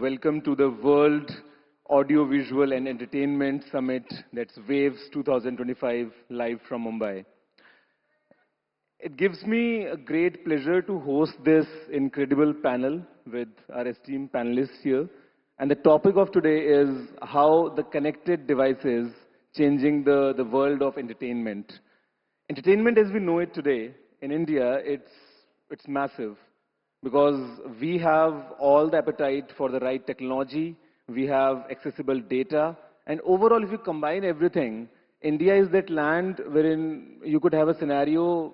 welcome to the World Audiovisual and Entertainment Summit, that's WAVES 2025, live from Mumbai. It gives me a great pleasure to host this incredible panel with our esteemed panelists here. And the topic of today is how the connected devices changing the world of entertainment. Entertainment as we know it today in India, it's massive because we have all the appetite for the right technology, we have accessible data, and overall if you combine everything, India is that land wherein you could have a scenario,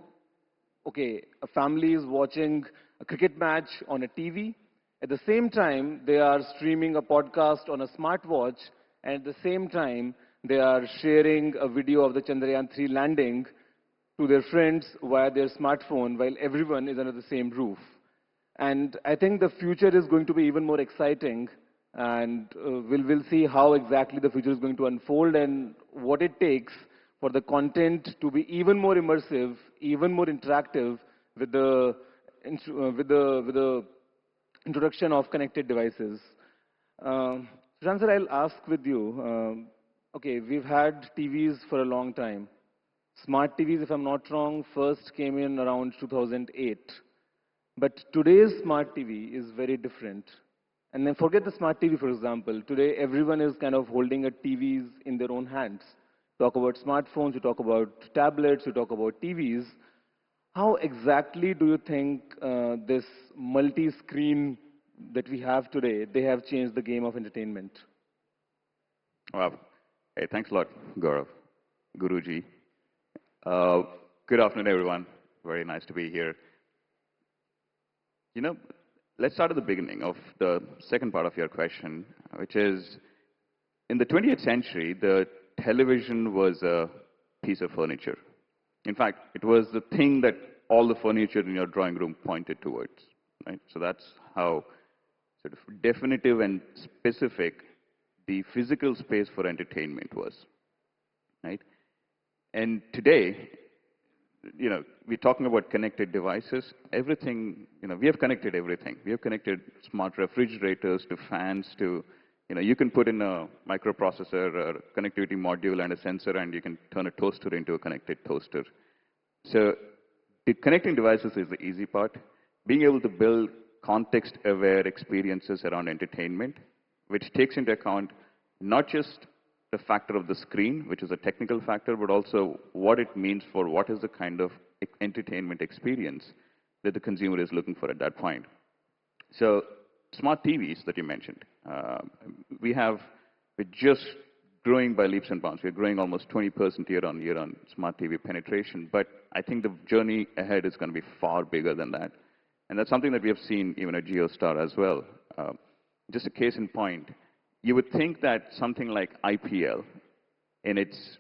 okay, a family is watching a cricket match on a TV, at the same time they are streaming a podcast on a smartwatch, and at the same time they are sharing a video of the Chandrayaan-3 landing to their friends via their smartphone while everyone is under the same roof. And I think the future is going to be even more exciting, and we'll see how exactly the future is going to unfold and what it takes for the content to be even more immersive, even more interactive with the introduction of connected devices. Sushant sir, I'll ask with you. Okay, we've had TVs for a long time. Smart TVs, if I'm not wrong, first came in around 2008. But today's smart TV is very different. And then forget the smart TV, for example. Today, everyone is kind of holding a TVs in their own hands. Talk about smartphones, you talk about tablets, you talk about TVs. How exactly do you think this multi-screen that we have today, they have changed the game of entertainment? Wow. Hey, thanks a lot, Gaurav, Guruji. Good afternoon, everyone. Very nice to be here. You know, let's start at the beginning of the second part of your question, which is, in the 20th century, the television was a piece of furniture. In fact, it was the thing that all the furniture in your drawing room pointed towards, right? So that's how sort of definitive and specific the physical space for entertainment was, right? And today, you know, we're talking about connected devices. Everything, you know, we have connected everything. We have connected smart refrigerators to fans to, you know, you can put in a microprocessor or connectivity module and a sensor and you can turn a toaster into a connected toaster. So the connecting devices is the easy part. Being able to build context-aware experiences around entertainment, which takes into account not just the factor of the screen, which is a technical factor, but also what it means for what is the kind of entertainment experience that the consumer is looking for at that point. So smart TVs that you mentioned, we're just growing by leaps and bounds. We're growing almost 20% year on year on smart TV penetration, but I think the journey ahead is going to be far bigger than that. And that's something that we have seen even at JioStar as well. Just a case in point, you would think that something like IPL in its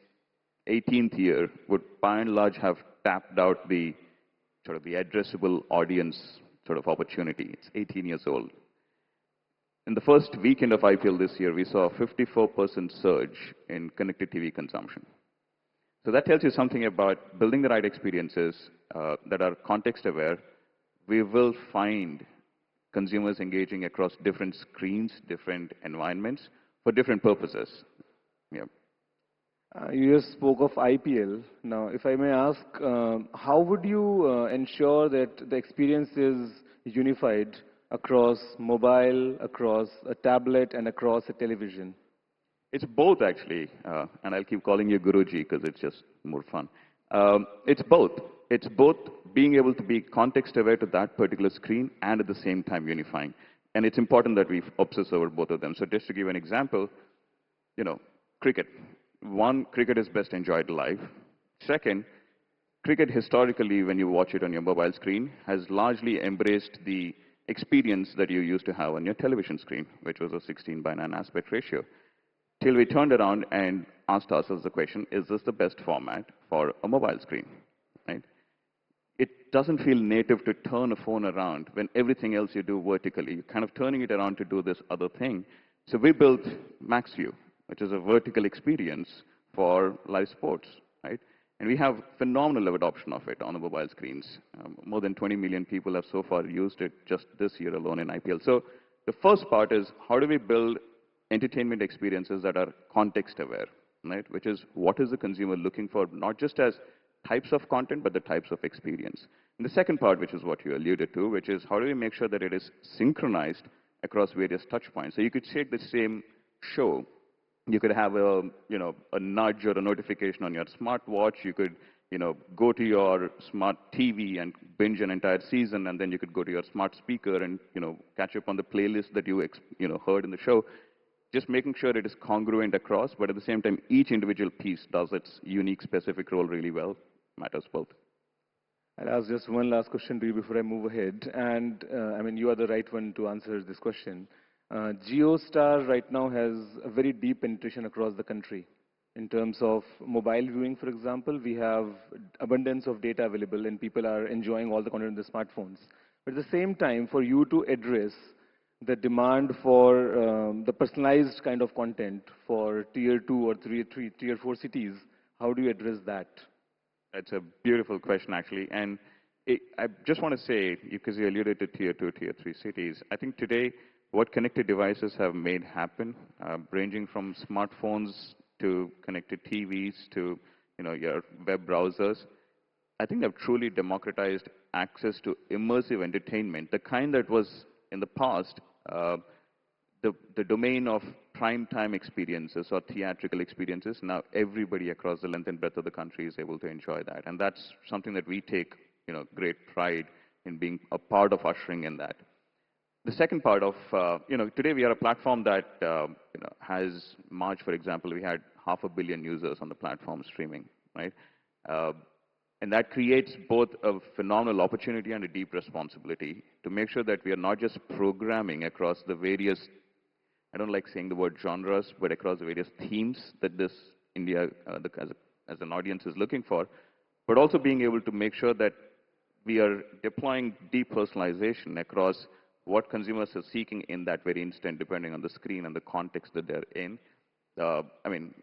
18th year would by and large have tapped out the sort of the addressable audience sort of opportunity. It's 18 years old. In the first weekend of IPL this year, we saw a 54% surge in connected TV consumption. So that tells you something about building the right experiences that are context aware. We will find consumers engaging across different screens, different environments for different purposes. Yeah. You just spoke of IPL. Now, if I may ask, how would you ensure that the experience is unified across mobile, across a tablet, and across a television? It's both, actually, and I'll keep calling you Guruji because it's just more fun. It's both. It's both being able to be context-aware to that particular screen and at the same time unifying. And it's important that we obsess over both of them. So just to give an example, you know, cricket. One, cricket is best enjoyed live. Second, cricket historically, when you watch it on your mobile screen, has largely embraced the experience that you used to have on your television screen, which was a 16:9 aspect ratio. Till we turned around and asked ourselves the question, is this the best format for a mobile screen, right? It doesn't feel native to turn a phone around when everything else you do vertically. You're kind of turning it around to do this other thing. So we built MaxView, which is a vertical experience for live sports, right? And we have phenomenal adoption of it on the mobile screens. More than 20 million people have so far used it just this year alone in IPL. So the first part is how do we build entertainment experiences that are context aware, right? Which is what is the consumer looking for, not just as types of content, but the types of experience. And the second part, which is what you alluded to, which is how do we make sure that it is synchronized across various touch points. So you could take the same show, you could have a nudge or a notification on your smartwatch. You could, go to your smart TV and binge an entire season, and then you could go to your smart speaker and, catch up on the playlist that you, heard in the show. Just making sure it is congruent across, but at the same time, each individual piece does its unique, specific role really well. Matters both. I'll ask just one last question to you before I move ahead. And I mean, you are the right one to answer this question. JioStar right now has a very deep penetration across the country. In terms of mobile viewing, for example, we have abundance of data available and people are enjoying all the content on their smartphones. But at the same time, for you to address the demand for the personalized kind of content for tier 2 or tier 4 cities, how do you address that? That's a beautiful question, actually. And I just want to say, because you alluded to tier 2, tier 3 cities, I think today what connected devices have made happen, ranging from smartphones to connected TVs to your web browsers, I think they've truly democratized access to immersive entertainment, the kind that was in the past the domain of prime time experiences or theatrical experiences. Now everybody across the length and breadth of the country is able to enjoy that, and that's something that we take great pride in being a part of ushering in that. The second part of, today we are a platform that, has March, for example, we had 500 million users on the platform streaming, right? And that creates both a phenomenal opportunity and a deep responsibility to make sure that we are not just programming across the various, I don't like saying the word genres, but across the various themes that this India, as an audience is looking for, but also being able to make sure that we are deploying deep personalization across what consumers are seeking in that very instant, depending on the screen and the context that they're in. I mean,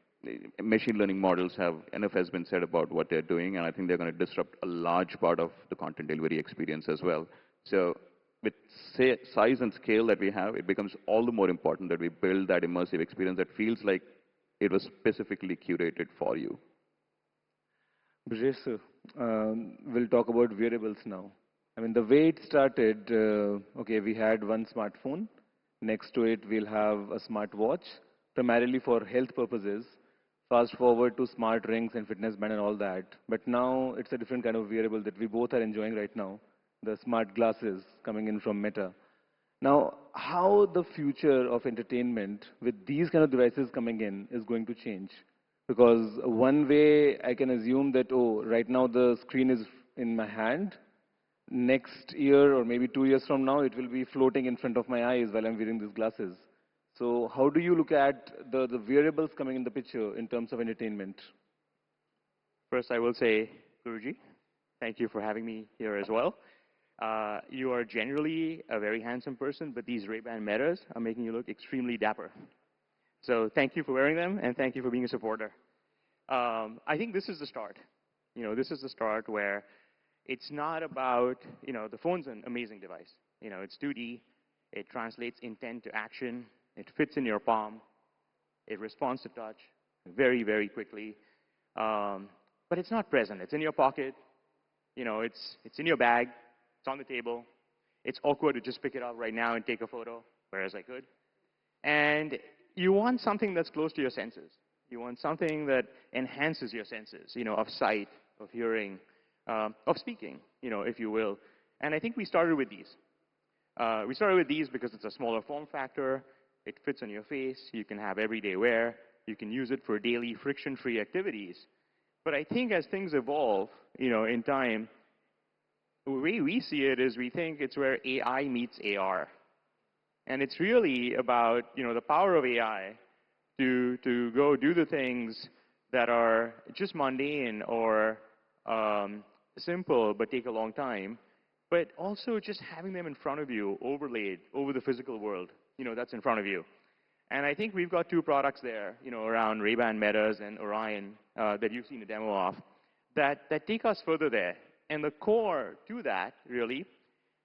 machine learning models enough has been said about what they're doing, and I think they're going to disrupt a large part of the content delivery experience as well. So with size and scale that we have, it becomes all the more important that we build that immersive experience that feels like it was specifically curated for you. Brijesh, we'll talk about wearables now. I mean, the way it started, okay, we had one smartphone. Next to it, we'll have a smartwatch, primarily for health purposes. Fast forward to smart rings and fitness band and all that. But now it's a different kind of wearable that we both are enjoying right now, the smart glasses coming in from Meta. Now, how the future of entertainment with these kind of devices coming in is going to change? Because one way I can assume that, oh, right now the screen is in my hand. Next year or maybe 2 years from now, it will be floating in front of my eyes while I'm wearing these glasses. So how do you look at the wearables coming in the picture in terms of entertainment? First, I will say, Guruji, thank you for having me here as well. You are generally a very handsome person, but these Ray-Ban Metas are making you look extremely dapper. So thank you for wearing them, and thank you for being a supporter. I think this is the start. This is the start where it's not about, the phone's an amazing device. It's 2D. It translates intent to action. It fits in your palm. It responds to touch very, very quickly. But it's not present. It's in your pocket. It's in your bag. It's on the table. It's awkward to just pick it up right now and take a photo, whereas I could. And you want something that's close to your senses. You want something that enhances your senses, of sight, of hearing, of speaking, if you will. And I think we started with these. We started with these because it's a smaller form factor. It fits on your face. You can have everyday wear. You can use it for daily friction-free activities. But I think as things evolve, in time, the way we see it is we think it's where AI meets AR. And it's really about, the power of AI to go do the things that are just mundane or simple but take a long time, but also just having them in front of you, overlaid over the physical world, that's in front of you. And I think we've got two products there, around Ray-Ban Metas and Orion that you've seen a demo of, that take us further there. And the core to that, really,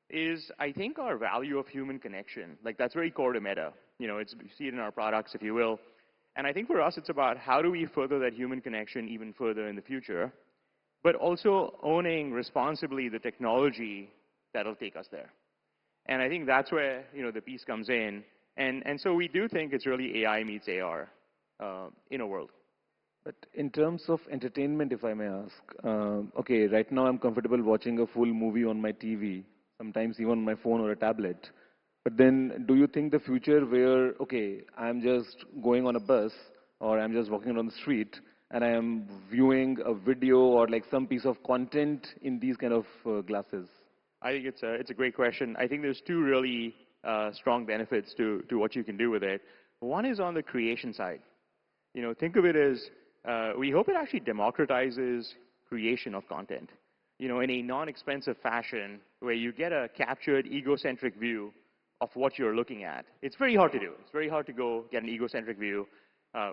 is, I think, our value of human connection. Like, that's very core to Meta. You know, it's, you see it in our products, if you will. And I think for us, it's about how do we further that human connection even further in the future, but also owning responsibly the technology that'll take us there. And I think that's where, you know, the piece comes in. And so we do think it's really AI meets AR in a world. But in terms of entertainment, if I may ask, okay, right now I'm comfortable watching a full movie on my TV, sometimes even on my phone or a tablet. But then do you think the future where, okay, I'm just going on a bus or I'm just walking on the street and I am viewing a video or like some piece of content in these kind of glasses? I think it's a great question. I think there's two really strong benefits to what you can do with it. One is on the creation side. You know, think of it as we hope it actually democratizes creation of content. You know, in a non-expensive fashion where you get a captured egocentric view of what you're looking at. It's very hard to do. It's very hard to go get an egocentric view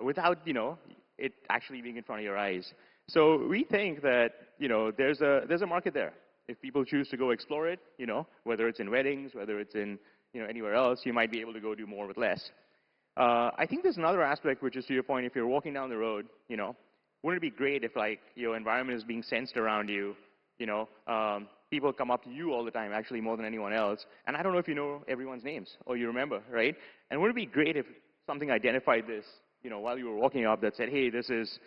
without, you know, it actually being in front of your eyes. So we think that, you know, there's a market there. If people choose to go explore it, you know, whether it's in weddings, whether it's in, you know, anywhere else, you might be able to go do more with less. I think there's another aspect, which is to your point, if you're walking down the road, you know, wouldn't it be great if, like, your environment is being sensed around you, you know, people come up to you all the time, actually more than anyone else, and I don't know if you know everyone's names or you remember, right? And wouldn't it be great if something identified this, you know, while you were walking up that said, hey, this is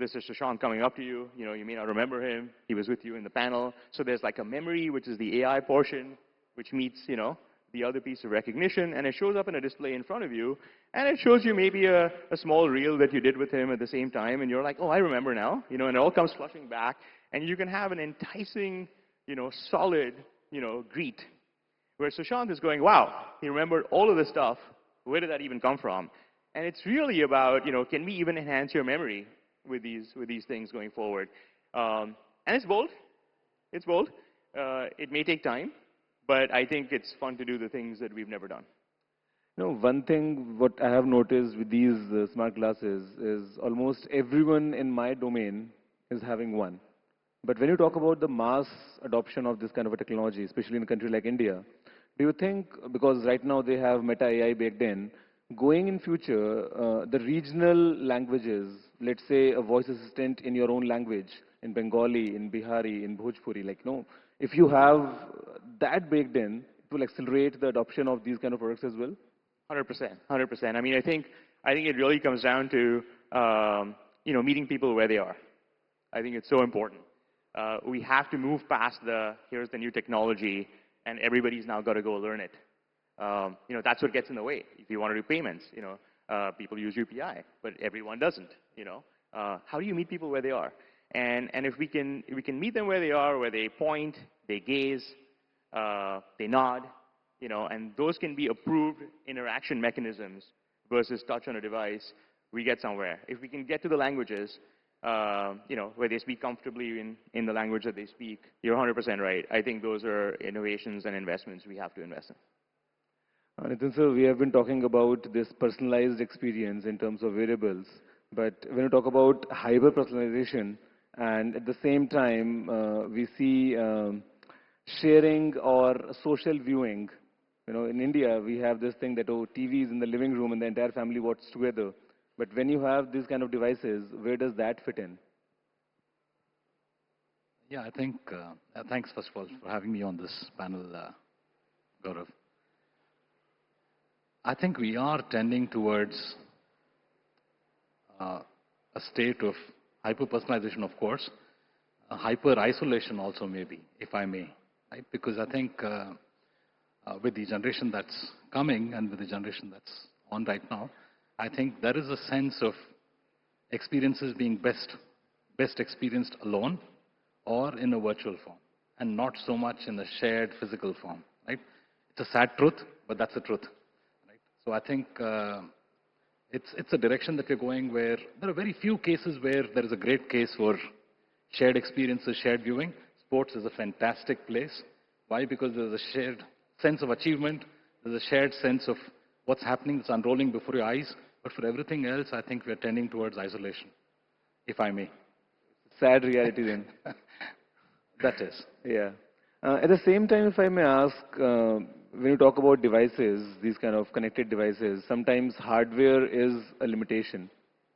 Sushant coming up to you. You know, you may not remember him. He was with you in the panel. So there's like a memory, which is the AI portion, which meets, you know, the other piece of recognition, and it shows up in a display in front of you, and it shows you maybe a small reel that you did with him at the same time, and you're like, oh, I remember now, you know, and it all comes flushing back, and you can have an enticing, you know, solid, you know, greet, where Sushant is going, wow, he remembered all of this stuff. Where did that even come from? And it's really about, you know, can we even enhance your memory with these things going forward? And it's bold. It's bold. It may take time, but I think it's fun to do the things that we've never done. You know, one thing what I have noticed with these smart glasses is almost everyone in my domain is having one. But when you talk about the mass adoption of this kind of a technology, especially in a country like India, do you think, because right now they have Meta AI baked in, going in future, the regional languages, let's say a voice assistant in your own language, in Bengali, in Bihari, in Bhojpuri, like, no, if you have that baked in, it will accelerate the adoption of these kind of products as well? 100%, 100%. I mean, I think it really comes down to, you know, meeting people where they are. I think it's so important. We have to move past here's the new technology, and everybody's now got to go learn it. You know, that's what gets in the way. If you want to do payments, you know, people use UPI, but everyone doesn't, you know. How do you meet people where they are? And if we can meet them where they are, where they point, they gaze, they nod, you know, and those can be approved interaction mechanisms versus touch on a device, we get somewhere. If we can get to the languages, you know, where they speak comfortably in the language that they speak, you're 100% right. I think those are innovations and investments we have to invest in. Nitin sir, we have been talking about this personalized experience in terms of wearables, but when you talk about hyper-personalization, and at the same time, we see sharing or social viewing. You know, in India, we have this thing that, oh, TV is in the living room and the entire family watches together. But when you have these kind of devices, where does that fit in? Yeah, I think, thanks first of all for having me on this panel, Gaurav. I think we are tending towards a state of hyper-personalization, of course, hyper-isolation also maybe, if I may, right? Because I think with the generation that's coming and with the generation that's on right now, I think there is a sense of experiences being best experienced alone or in a virtual form, and not so much in a shared physical form, right? It's a sad truth, but that's the truth, right? So I think it's a direction that we're going where there are very few cases where there is a great case for shared experiences, shared viewing. Sports is a fantastic place. Why? Because there's a shared sense of achievement, there's a shared sense of what's happening, it's unrolling before your eyes. But for everything else, I think we're tending towards isolation, if I may. Sad reality then. That is. Yeah. At the same time, if I may ask, when you talk about devices, these kind of connected devices, sometimes hardware is a limitation.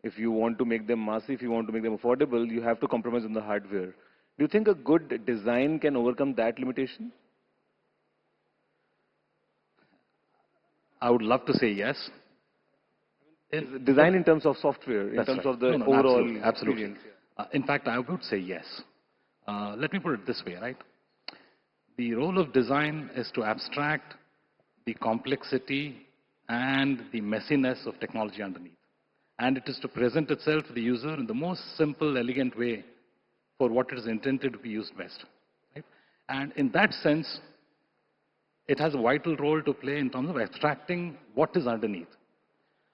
If you want to make them massive, if you want to make them affordable, you have to compromise on the hardware. Do you think a good design can overcome that limitation? I would love to say yes. Design in terms of software, in That's terms right. of the No, no, overall absolutely. experience. In fact, I would say yes. Let me put it this way, right? The role of design is to abstract the complexity and the messiness of technology underneath. And it is to present itself to the user in the most simple, elegant way for what it is intended to be used best. Right? And in that sense, it has a vital role to play in terms of abstracting what is underneath.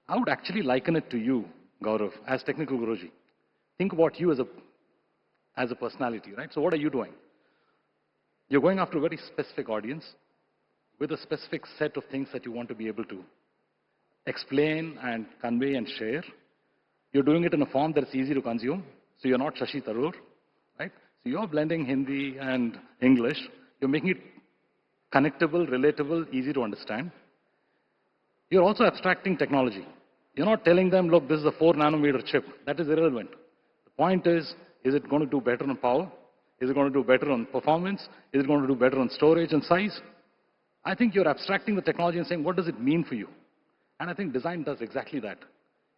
I would actually liken it to you, Gaurav, as technical Guruji. Think about you as a personality, right? So what are you doing? You're going after a very specific audience with a specific set of things that you want to be able to explain and convey and share. You're doing it in a form that's easy to consume. So you're not Shashi Tharoor, right? So you're blending Hindi and English. You're making it connectable, relatable, easy to understand. You're also abstracting technology. You're not telling them, look, this is a 4 nanometer chip. That is irrelevant. The point is it going to do better on power? Is it going to do better on performance? Is it going to do better on storage and size? I think you're abstracting the technology and saying, what does it mean for you? And I think design does exactly that.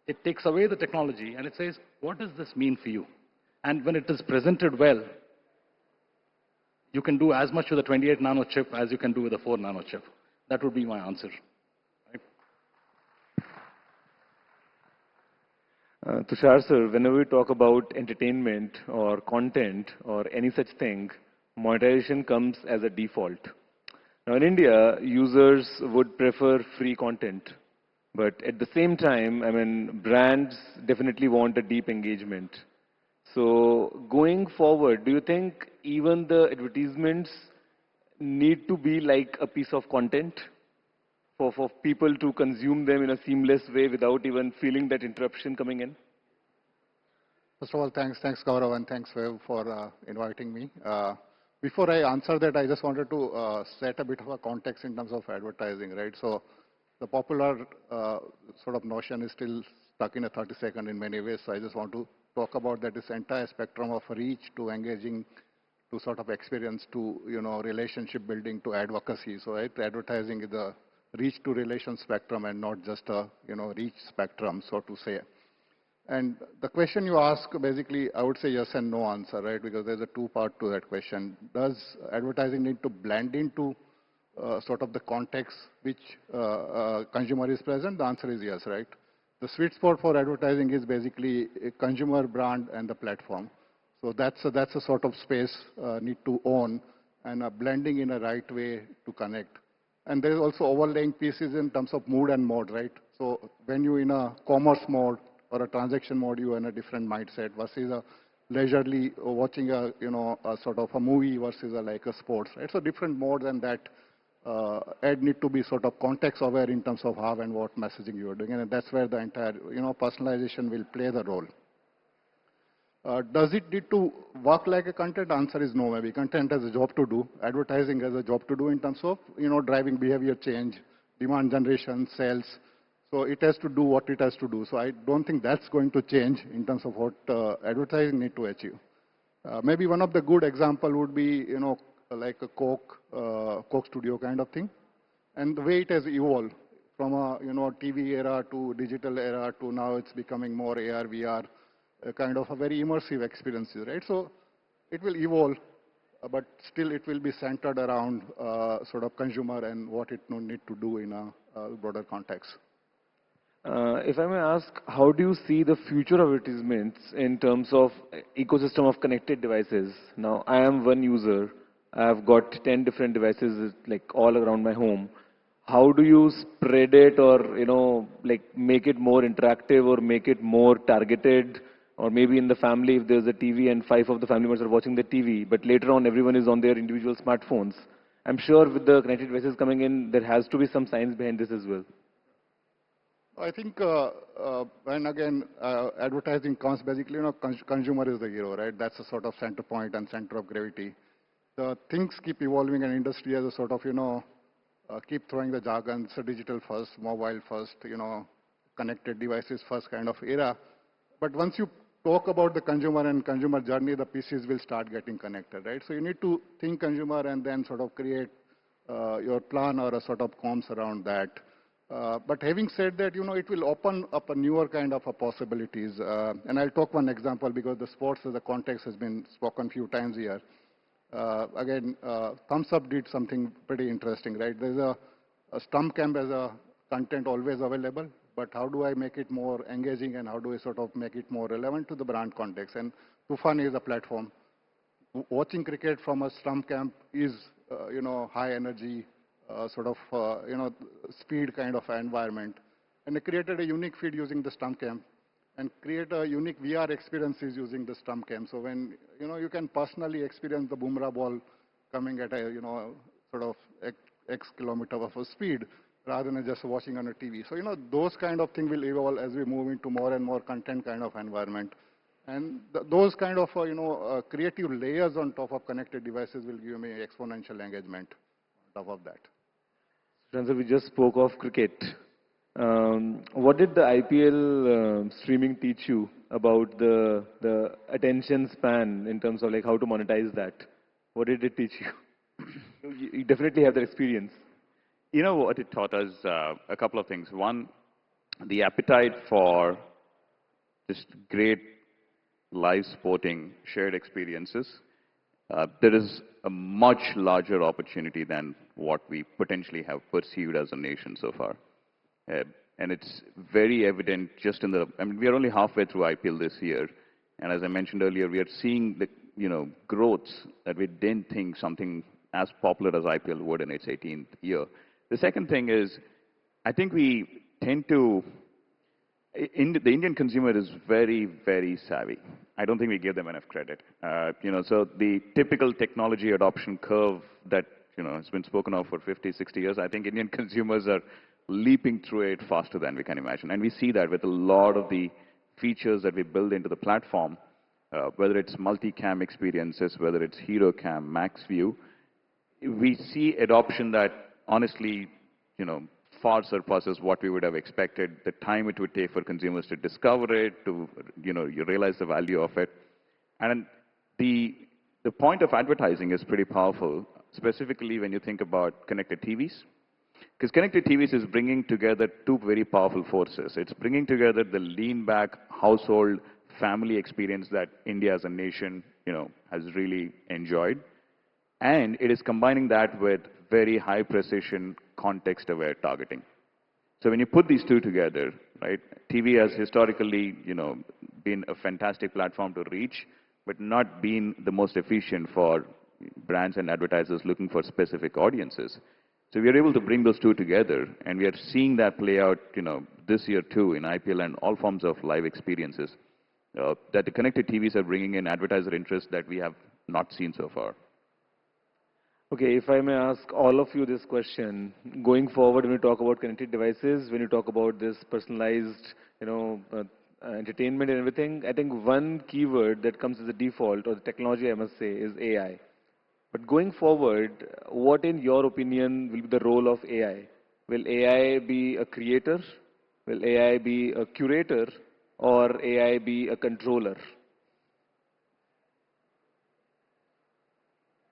It takes away the technology and it says, what does this mean for you? And when it is presented well, you can do as much with a 28 nano chip as you can do with a 4 nano chip. That would be my answer. Tushar sir, whenever we talk about entertainment or content or any such thing, monetization comes as a default. Now in India, users would prefer free content. But at the same time, I mean, brands definitely want a deep engagement. So going forward, do you think even the advertisements need to be like a piece of content for people to consume them in a seamless way without even feeling that interruption coming in? First of all, thanks Gaurav, and thanks for inviting me. Before I answer that, I just wanted to set a bit of a context in terms of advertising, right? So the popular sort of notion is still stuck in a 30-second in many ways. So I just want to talk about that this entire spectrum of reach to engaging to sort of experience to, relationship building to advocacy. So right, advertising is a reach to relation spectrum and not just a, reach spectrum, so to say. And the question you ask, basically, I would say yes and no answer, right? Because there's a two-part to that question. Does advertising need to blend into sort of the context which consumer is present? The answer is yes, right? The sweet spot for advertising is basically a consumer brand and the platform. So that's a sort of space need to own and blending in a right way to connect. And there is also overlaying pieces in terms of mood and mode, right? So when you're in a commerce mode or a transaction mode, you're in a different mindset versus a leisurely watching a, a sort of a movie versus like a sports, right? So different modes, and that ad need to be sort of context aware in terms of how and what messaging you are doing. And that's where the entire, personalization will play the role. Does it need to work like a content? Answer is no. Maybe content has a job to do. Advertising has a job to do in terms of, driving behavior change, demand generation, sales. So it has to do what it has to do. So I don't think that's going to change in terms of what advertising need to achieve. Maybe one of the good example would be, like a Coke Studio kind of thing. And the way it has evolved from a, TV era to digital era to now it's becoming more AR, VR, kind of a very immersive experiences, right? So it will evolve, but still it will be centered around sort of consumer and what it need to do in a broader context. If I may ask, how do you see the future of advertisements in terms of ecosystem of connected devices? Now, I am one user. I've got 10 different devices like all around my home. How do you spread it or, make it more interactive or make it more targeted? Or maybe in the family, if there's a TV and 5 of the family members are watching the TV, but later on everyone is on their individual smartphones. I'm sure with the connected devices coming in, there has to be some science behind this as well. I think when again advertising comes, basically, consumer is the hero, right? That's a sort of center point and center of gravity. the things keep evolving and industry has a sort of, keep throwing the jargon. It's a digital first, mobile first, connected devices first kind of era. But once you talk about the consumer and consumer journey, the pieces will start getting connected, right? So you need to think consumer and then sort of create your plan or a sort of comms around that. But having said that, it will open up a newer kind of a possibilities. And I'll talk one example because the sports as a context has been spoken few times here. Again, Thumbs Up did something pretty interesting, right? There's a Stump Camp as a content always available, but how do I make it more engaging and how do I sort of make it more relevant to the brand context? And Tufan is a platform. Watching cricket from a Stump Camp is, high energy, sort of, speed kind of environment. And they created a unique feed using the Stump Camp and create a unique VR experiences using the Stump Camp. So when, you can personally experience the Bumrah ball coming at a, sort of X kilometer of a speed rather than just watching on a TV. So, those kind of things will evolve as we move into more and more content kind of environment. And those kind of, creative layers on top of connected devices will give me exponential engagement on top of that. Sushant, we just spoke of cricket. What did the IPL streaming teach you about the attention span in terms of like how to monetize that? What did it teach you? You definitely have that experience. You know what it taught us? A couple of things. One, the appetite for just great live sporting shared experiences. There is a much larger opportunity than what we potentially have perceived as a nation so far. And it's very evident just in the, we are only halfway through IPL this year. And as I mentioned earlier, we are seeing the, growth that we didn't think something as popular as IPL would in its 18th year. The second thing is, I think we tend to, the Indian consumer is very, very savvy. I don't think we give them enough credit. So the typical technology adoption curve that, has been spoken of for 50, 60 years, I think Indian consumers are leaping through it faster than we can imagine. And we see that with a lot of the features that we build into the platform, whether it's multi-cam experiences, whether it's Hero Cam, Max View, we see adoption that honestly, far surpasses what we would have expected, the time it would take for consumers to discover it, to, you realize the value of it. And the point of advertising is pretty powerful, specifically when you think about connected TVs. Because connected TVs is bringing together two very powerful forces. It's bringing together the lean-back household family experience that India as a nation, has really enjoyed. And it is combining that with very high precision, context-aware targeting. So when you put these two together, right, TV has historically, been a fantastic platform to reach, but not been the most efficient for brands and advertisers looking for specific audiences. So we are able to bring those two together, and we are seeing that play out, this year too in IPL and all forms of live experiences. That the connected TVs are bringing in advertiser interest that we have not seen so far. Okay, if I may ask all of you this question, going forward when you talk about connected devices, when you talk about this personalized, entertainment and everything, I think one keyword that comes as a default, or the technology I must say, is AI. But going forward, what in your opinion will be the role of AI? Will AI be a creator? Will AI be a curator? Or AI be a controller?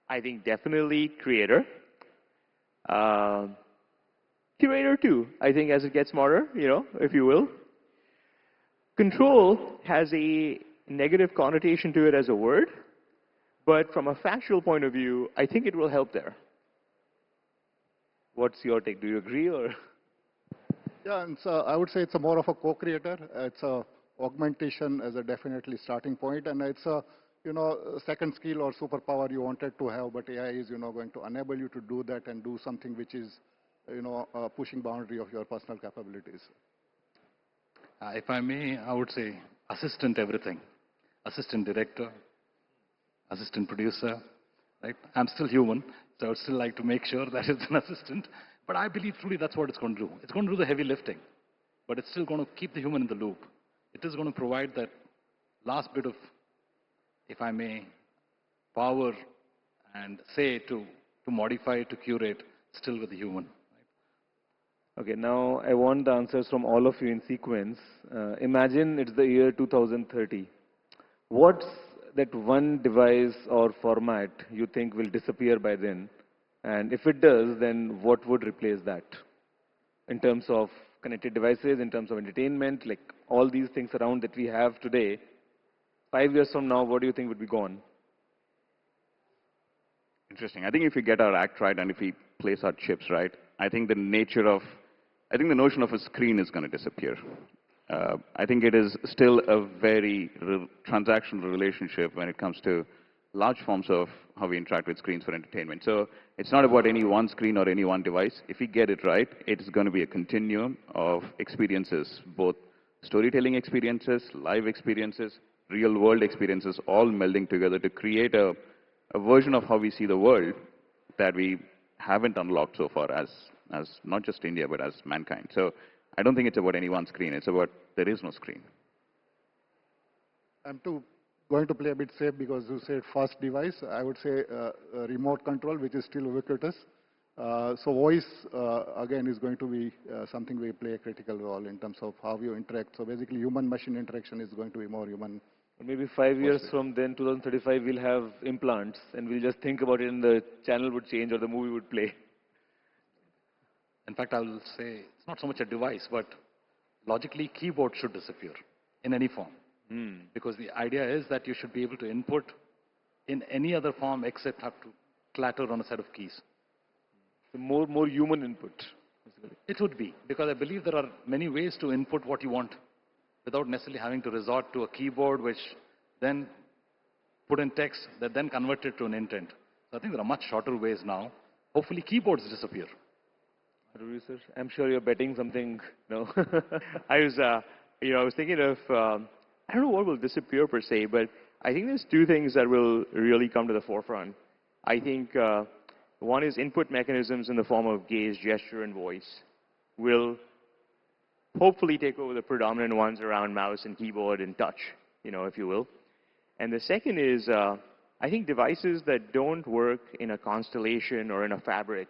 I think definitely creator. Curator too, I think, as it gets smarter, if you will. Control has a negative connotation to it as a word, but from a factual point of view, I think it will help there. What's your take? Do you agree or? Yeah, and so I would say it's a more of a co-creator. It's a augmentation as a definitely starting point, and it's a second skill or superpower you wanted to have, but AI is going to enable you to do that and do something which is pushing boundary of your personal capabilities. If I may, I would say assistant everything, assistant director, assistant producer, right? I'm still human, so I would still like to make sure that it's an assistant, but I believe truly that's what it's going to do. It's going to do the heavy lifting, but it's still going to keep the human in the loop. It is going to provide that last bit of, if I may, power and say to modify, to curate, still with the human. Okay, now I want the answers from all of you in sequence. Imagine it's the year 2030. What's that one device or format you think will disappear by then? And if it does, then what would replace that? In terms of connected devices, in terms of entertainment, like all these things around that we have today, 5 years from now, what do you think would be gone? Interesting. I think if we get our act right and if we place our chips right, I think the notion of a screen is going to disappear. I think it is still a very transactional relationship when it comes to large forms of how we interact with screens for entertainment. So it's not about any one screen or any one device. If we get it right, it's going to be a continuum of experiences, both storytelling experiences, live experiences, real world experiences, all melding together to create a version of how we see the world that we haven't unlocked so far as not just India, but as mankind. So I don't think it's about any one screen. It's about there is no screen. I'm going to play a bit safe because you said first device. I would say remote control, which is still ubiquitous. So voice, again, is going to be something we play a critical role in terms of how you interact. So basically, human-machine interaction is going to be more human. Maybe 5 years from then, 2035, we'll have implants, and we'll just think about it, and the channel would change or the movie would play. In fact, I will say it's not so much a device, but logically, keyboard should disappear in any form. Because the idea is that you should be able to input in any other form except have to clatter on a set of keys. So more human input. It would be, because I believe there are many ways to input what you want without necessarily having to resort to a keyboard which then put in text that then converted to an intent. So I think there are much shorter ways now. Hopefully keyboards disappear. Sir, I'm sure you're betting something, no? I was thinking of, I don't know what will disappear per se, but I think there's two things that will really come to the forefront. I think one is input mechanisms in the form of gaze, gesture, and voice will hopefully take over the predominant ones around mouse and keyboard and touch, if you will. And the second is, I think devices that don't work in a constellation or in a fabric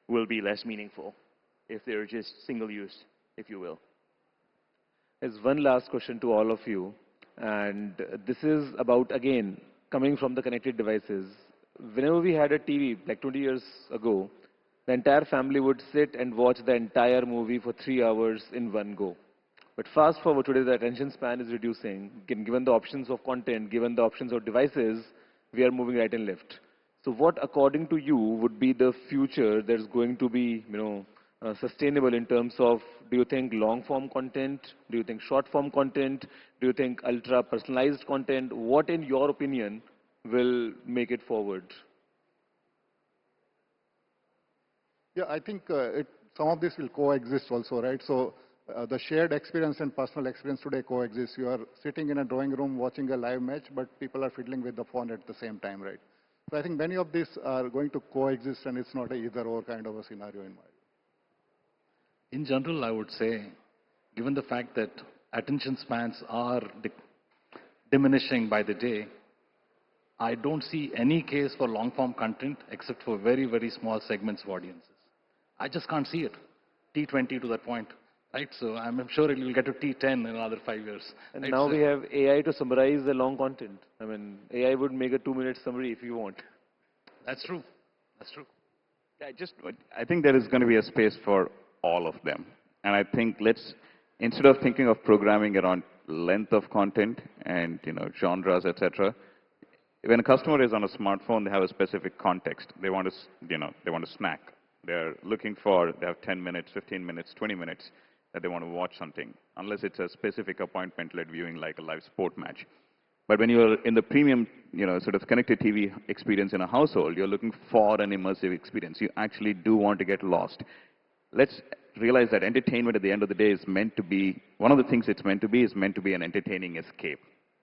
will be less meaningful if they're just single use, if you will. There's one last question to all of you, and this is about, again, coming from the connected devices. Whenever we had a TV, like 20 years ago, the entire family would sit and watch the entire movie for 3 hours in one go. But fast forward today, the attention span is reducing. Given the options of content, given the options of devices, we are moving right and left. So what, according to you, would be the future that's going to be, sustainable in terms of, do you think long-form content? Do you think short-form content? Do you think ultra-personalized content? What, in your opinion, will make it forward? Yeah, I think some of this will coexist also, right? So the shared experience and personal experience today coexist. You are sitting in a drawing room watching a live match, but people are fiddling with the phone at the same time, right? So I think many of these are going to coexist, and it's not a either-or kind of a scenario in my view. In general, I would say, given the fact that attention spans are diminishing by the day, I don't see any case for long-form content except for very, very small segments of audiences. I just can't see it. T20 to that point, right? So I'm sure it will get to T10 in another 5 years. And right? now So we have AI to summarize the long content. I mean, AI would make a 2-minute summary if you want. that's true. That's true. I think there is going to be a space for all of them. And I think instead of thinking of programming around length of content and, genres, etc., when a customer is on a smartphone, they have a specific context. They want to snack. They're looking they have 10 minutes, 15 minutes, 20 minutes that they want to watch something, unless it's a specific appointment-led viewing like a live sport match. But when you're in the premium, sort of connected TV experience in a household, you're looking for an immersive experience. You actually do want to get lost. Let's realize that entertainment at the end of the day is meant to be, one of the things it's meant to be is meant to be an entertaining escape,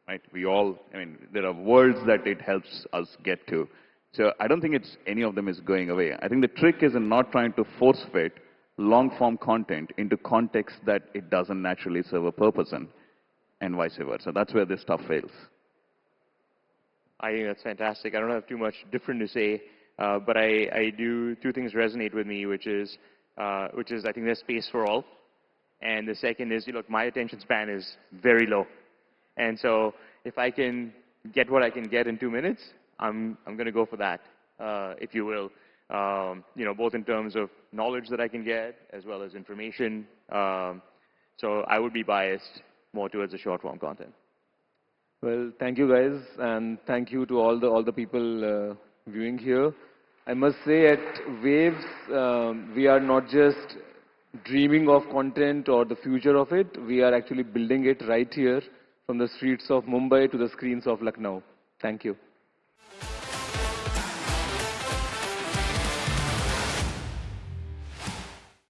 right? There are worlds that it helps us get to. So I don't think any of them is going away. I think the trick is in not trying to force fit long-form content into context that it doesn't naturally serve a purpose in, and vice versa. That's where this stuff fails. I think that's fantastic. I don't have too much different to say, but I do, two things resonate with me, which is I think there's space for all. And the second is, look, my attention span is very low. And so if I can get what I can get in 2 minutes, I'm going to go for that, if you will. Both in terms of knowledge that I can get as well as information. So I would be biased more towards the short form content. Well, thank you guys, and thank you to all the people viewing here. I must say at Waves, we are not just dreaming of content or the future of it. We are actually building it right here from the streets of Mumbai to the screens of Lucknow. Thank you.